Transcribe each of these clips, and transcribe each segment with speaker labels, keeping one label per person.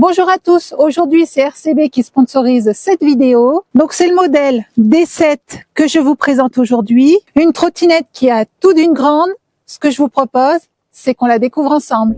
Speaker 1: Bonjour à tous, aujourd'hui c'est RCB qui sponsorise cette vidéo. Donc c'est le modèle D7 que je vous présente aujourd'hui. Une trottinette qui a tout d'une grande. Ce que je vous propose, c'est qu'on la découvre ensemble.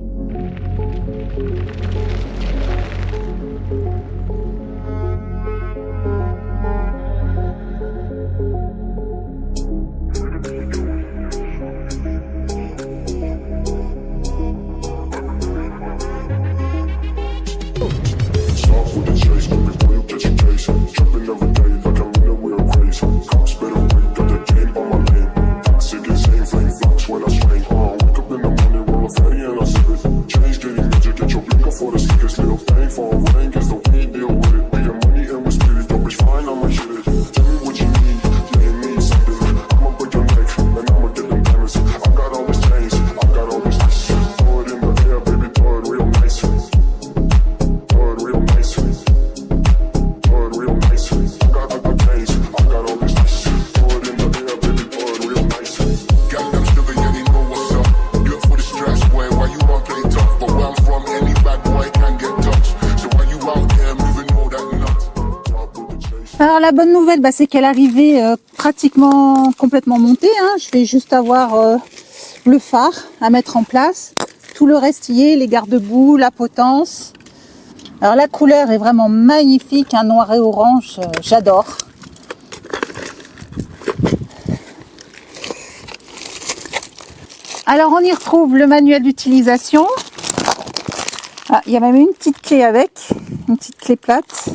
Speaker 1: Alors la bonne nouvelle, c'est qu'elle arrivait pratiquement complètement montée. Je vais juste avoir le phare à mettre en place. Tout le reste y est, les garde-boue, la potence. Alors la couleur est vraiment magnifique, un noir et orange, j'adore. Alors on y retrouve le manuel d'utilisation. Ah, il y a même une petite clé avec, une petite clé plate.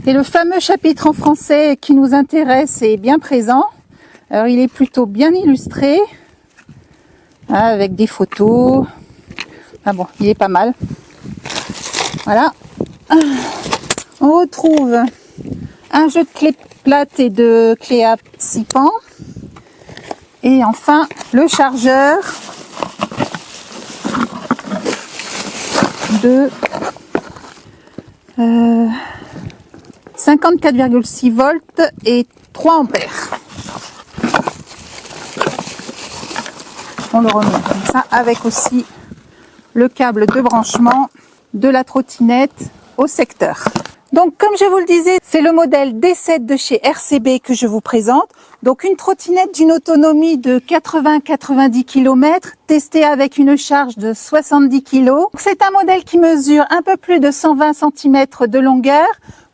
Speaker 1: Et le fameux chapitre en français qui nous intéresse est bien présent. Alors il est plutôt bien illustré, avec des photos. Ah bon, il est pas mal. Voilà. On retrouve un jeu de clés plates et de clés à 6 pans. Et enfin, le chargeur de 54,6 volts et 3 ampères. On le remet comme ça avec aussi le câble de branchement de la trottinette au secteur. Donc comme je vous le disais, c'est le modèle D7 de chez RCB que je vous présente. Donc une trottinette d'une autonomie de 80-90 km, testée avec une charge de 70 kg. C'est un modèle qui mesure un peu plus de 120 cm de longueur,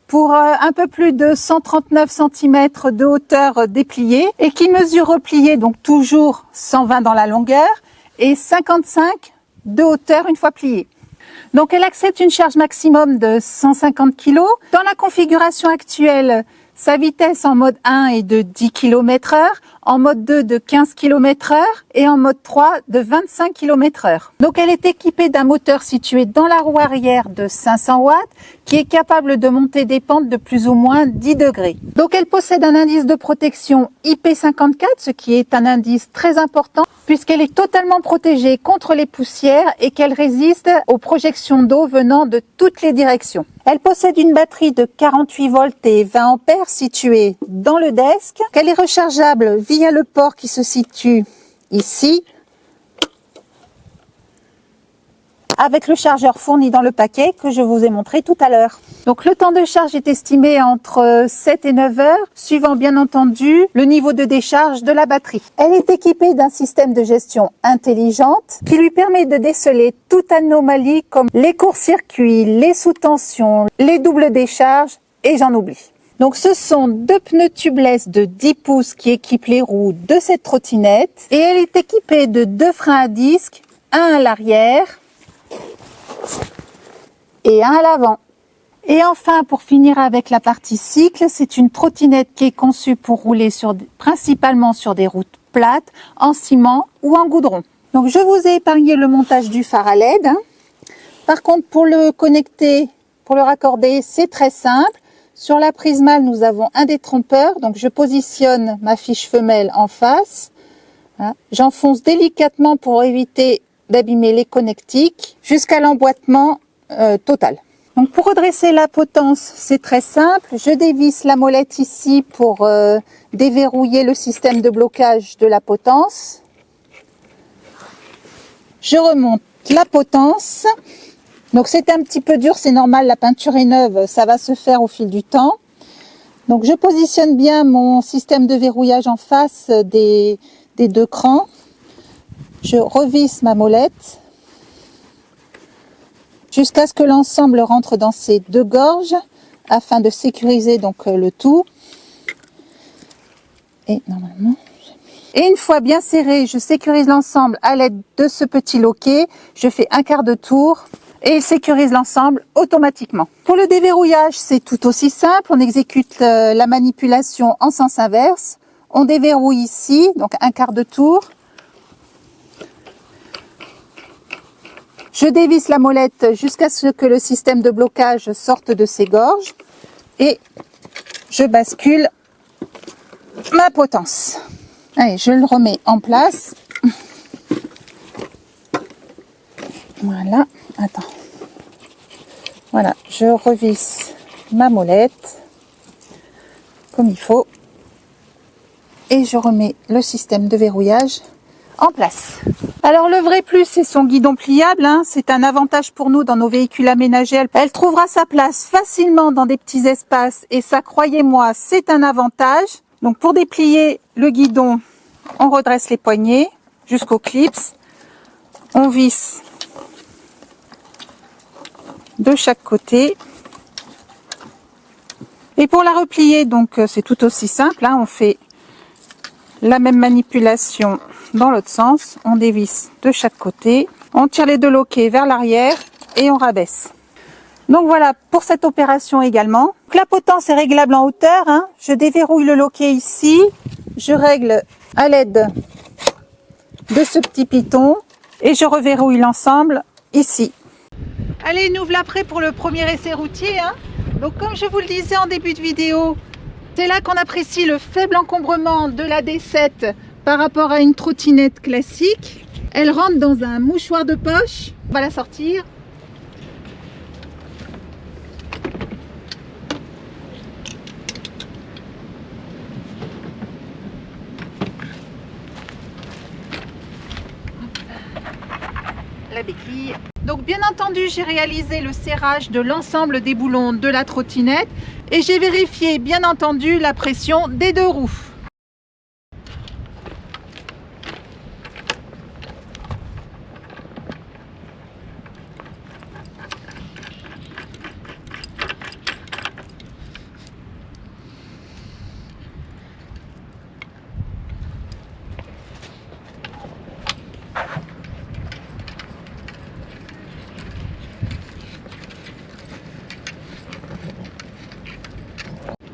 Speaker 1: pour un peu plus de 139 cm de hauteur dépliée et qui mesure replié, donc toujours 120 dans la longueur et 55 de hauteur une fois pliée. Donc elle accepte une charge maximum de 150 kg. Dans la configuration actuelle, sa vitesse en mode 1 est de 10 km/h, en mode 2 de 15 km/h et en mode 3 de 25 km/h. Donc elle est équipée d'un moteur situé dans la roue arrière de 500 watts qui est capable de monter des pentes de plus ou moins 10 degrés. Donc elle possède un indice de protection IP54, ce qui est un indice très important puisqu'elle est totalement protégée contre les poussières et qu'elle résiste aux projections d'eau venant de toutes les directions. Elle possède une batterie de 48 volts et 20 ampères située dans le desk. Elle est rechargeable via le port qui se situe ici, avec le chargeur fourni dans le paquet que je vous ai montré tout à l'heure. Donc le temps de charge est estimé entre 7 et 9 heures, suivant bien entendu le niveau de décharge de la batterie. Elle est équipée d'un système de gestion intelligente qui lui permet de déceler toute anomalie comme les courts-circuits, les sous-tensions, les doubles décharges et j'en oublie. Donc ce sont deux pneus tubeless de 10 pouces qui équipent les roues de cette trottinette et elle est équipée de 2 freins à disque, un à l'arrière et un à l'avant. Et enfin, pour finir avec la partie cycle, c'est une trottinette qui est conçue pour rouler principalement sur des routes plates, en ciment ou en goudron. Donc je vous ai épargné le montage du phare à LED. Par contre, pour le connecter, pour le raccorder, c'est très simple. Sur la prise mâle, nous avons un détrompeur. Donc je positionne ma fiche femelle en face. Voilà. J'enfonce délicatement pour éviter d'abîmer les connectiques jusqu'à l'emboîtement total. Donc pour redresser la potence, c'est très simple. Je dévisse la molette ici pour déverrouiller le système de blocage de la potence. Je remonte la potence. Donc c'est un petit peu dur, c'est normal, la peinture est neuve, ça va se faire au fil du temps. Donc je positionne bien mon système de verrouillage en face des deux crans. Je revisse ma molette jusqu'à ce que l'ensemble rentre dans ces deux gorges afin de sécuriser donc le tout. Et normalement... Et une fois bien serré, je sécurise l'ensemble à l'aide de ce petit loquet. Je fais un quart de tour et il sécurise l'ensemble automatiquement. Pour le déverrouillage, c'est tout aussi simple. On exécute la manipulation en sens inverse. On déverrouille ici, donc un quart de tour. Je dévisse la molette jusqu'à ce que le système de blocage sorte de ses gorges. Et je bascule ma potence. Allez, je le remets en place. Voilà, attends. Voilà, je revisse ma molette comme il faut. Et je remets le système de verrouillage en place. Alors le vrai plus, c'est son guidon pliable. C'est un avantage pour nous dans nos véhicules aménagés. Elle trouvera sa place facilement dans des petits espaces. Et ça, croyez-moi, c'est un avantage. Donc pour déplier le guidon, on redresse les poignets jusqu'au clips. On visse de chaque côté. Et pour la replier, donc c'est tout aussi simple. On fait la même manipulation dans l'autre sens. On dévisse de chaque côté. On tire les deux loquets vers l'arrière et on rabaisse. Donc voilà pour cette opération également. La potence est réglable en hauteur. Je déverrouille le loquet ici. Je règle à l'aide de ce petit piton et je reverrouille l'ensemble ici. Allez, nous voilà prêts pour le premier essai routier. Donc comme je vous le disais en début de vidéo, c'est là qu'on apprécie le faible encombrement de la D7 par rapport à une trottinette classique. Elle rentre dans un mouchoir de poche. On va la sortir. La béquille. Donc bien entendu, j'ai réalisé le serrage de l'ensemble des boulons de la trottinette et j'ai vérifié bien entendu la pression des deux roues.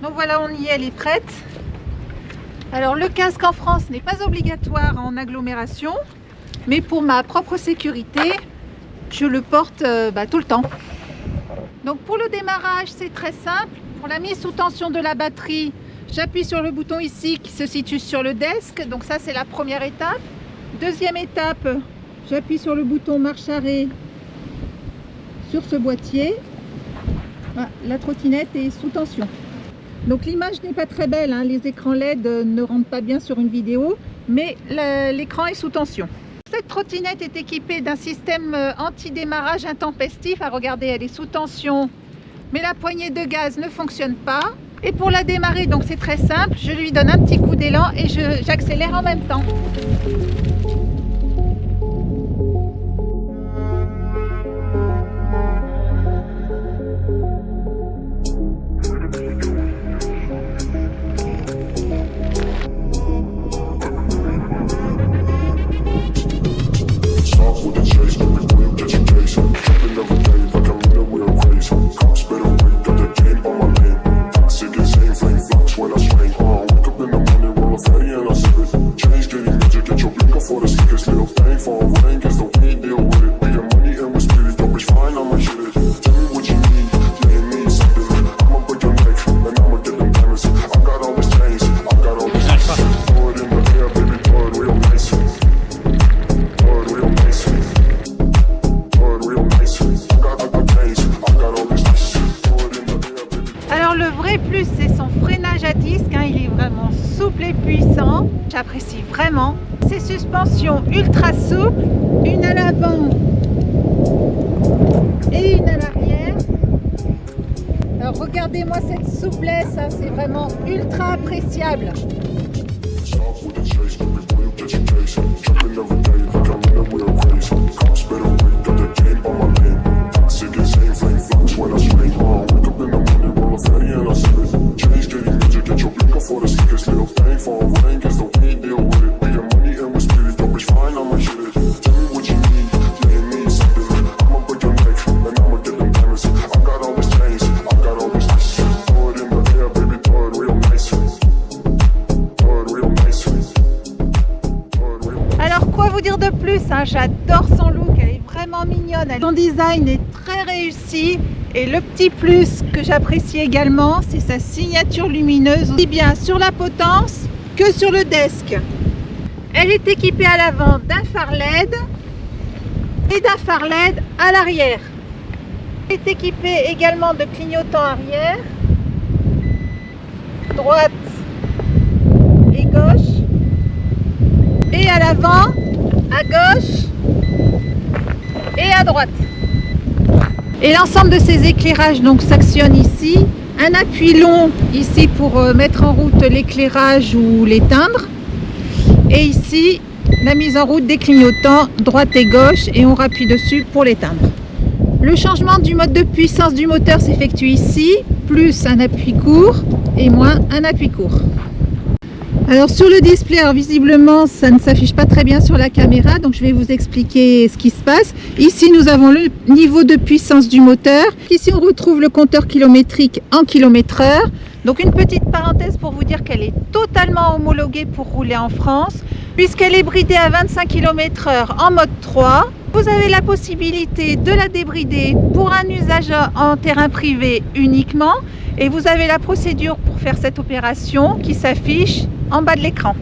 Speaker 1: Donc voilà, on y est, elle est prête. Alors le casque en France n'est pas obligatoire en agglomération, mais pour ma propre sécurité, je le porte tout le temps. Donc pour le démarrage, c'est très simple. Pour la mise sous tension de la batterie, j'appuie sur le bouton ici qui se situe sur le desk. Donc ça, c'est la première étape. Deuxième étape, j'appuie sur le bouton marche arrêt sur ce boîtier. Voilà, la trottinette est sous tension. Donc l'image n'est pas très belle, les écrans LED ne rentrent pas bien sur une vidéo, mais l'écran est sous tension. Cette trottinette est équipée d'un système anti-démarrage intempestif. Regardez, elle est sous tension, mais la poignée de gaz ne fonctionne pas. Et pour la démarrer, donc c'est très simple, je lui donne un petit coup d'élan et j'accélère en même temps. Plus c'est son freinage à disque, il est vraiment souple et puissant, j'apprécie vraiment. ces suspensions ultra souples, une à l'avant et une à l'arrière. Alors regardez-moi cette souplesse, hein, c'est vraiment ultra appréciable. Alors quoi vous dire de plus, hein, j'adore son look, elle est vraiment mignonne, son design est très réussi et le petit plus que j'apprécie également c'est sa signature lumineuse, aussi bien sur la potence que sur le desk. Elle est équipée à l'avant d'un phare LED et d'un phare LED à l'arrière. Elle est équipée également de clignotants arrière, droite et gauche. Et à l'avant, à gauche et à droite. Et l'ensemble de ces éclairages donc s'actionne ici. Un appui long ici pour mettre en route l'éclairage ou l'éteindre. Et ici, la mise en route des clignotants droite et gauche et on rappuie dessus pour l'éteindre. Le changement du mode de puissance du moteur s'effectue ici, plus un appui court et moins un appui court. Alors sur le display, alors visiblement ça ne s'affiche pas très bien sur la caméra, donc je vais vous expliquer ce qui se passe. Ici nous avons le niveau de puissance du moteur. Ici on retrouve le compteur kilométrique en km/h. Donc une petite parenthèse pour vous dire qu'elle est totalement homologuée pour rouler en France, puisqu'elle est bridée à 25 km/h en mode 3. Vous avez la possibilité de la débrider pour un usage en terrain privé uniquement. Et vous avez la procédure pour faire cette opération qui s'affiche en bas de l'écran.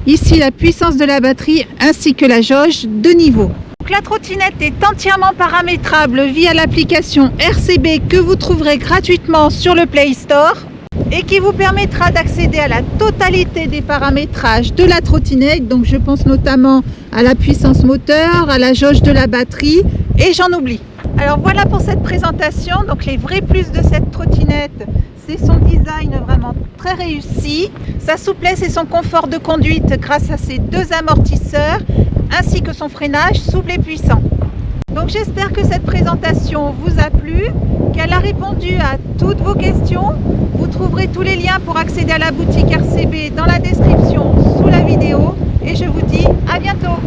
Speaker 1: Ici la puissance de la batterie ainsi que la jauge de niveau. Donc, la trottinette est entièrement paramétrable via l'application RCB que vous trouverez gratuitement sur le Play Store et qui vous permettra d'accéder à la totalité des paramétrages de la trottinette. Donc je pense notamment à la puissance moteur, à la jauge de la batterie et j'en oublie. Alors voilà pour cette présentation, donc les vrais plus de cette trottinette, c'est son design vraiment très réussi, sa souplesse et son confort de conduite grâce à ses deux amortisseurs, ainsi que son freinage souple et puissant. Donc j'espère que cette présentation vous a plu, qu'elle a répondu à toutes vos questions. Vous trouverez tous les liens pour accéder à la boutique RCB dans la description sous la vidéo et je vous dis à bientôt.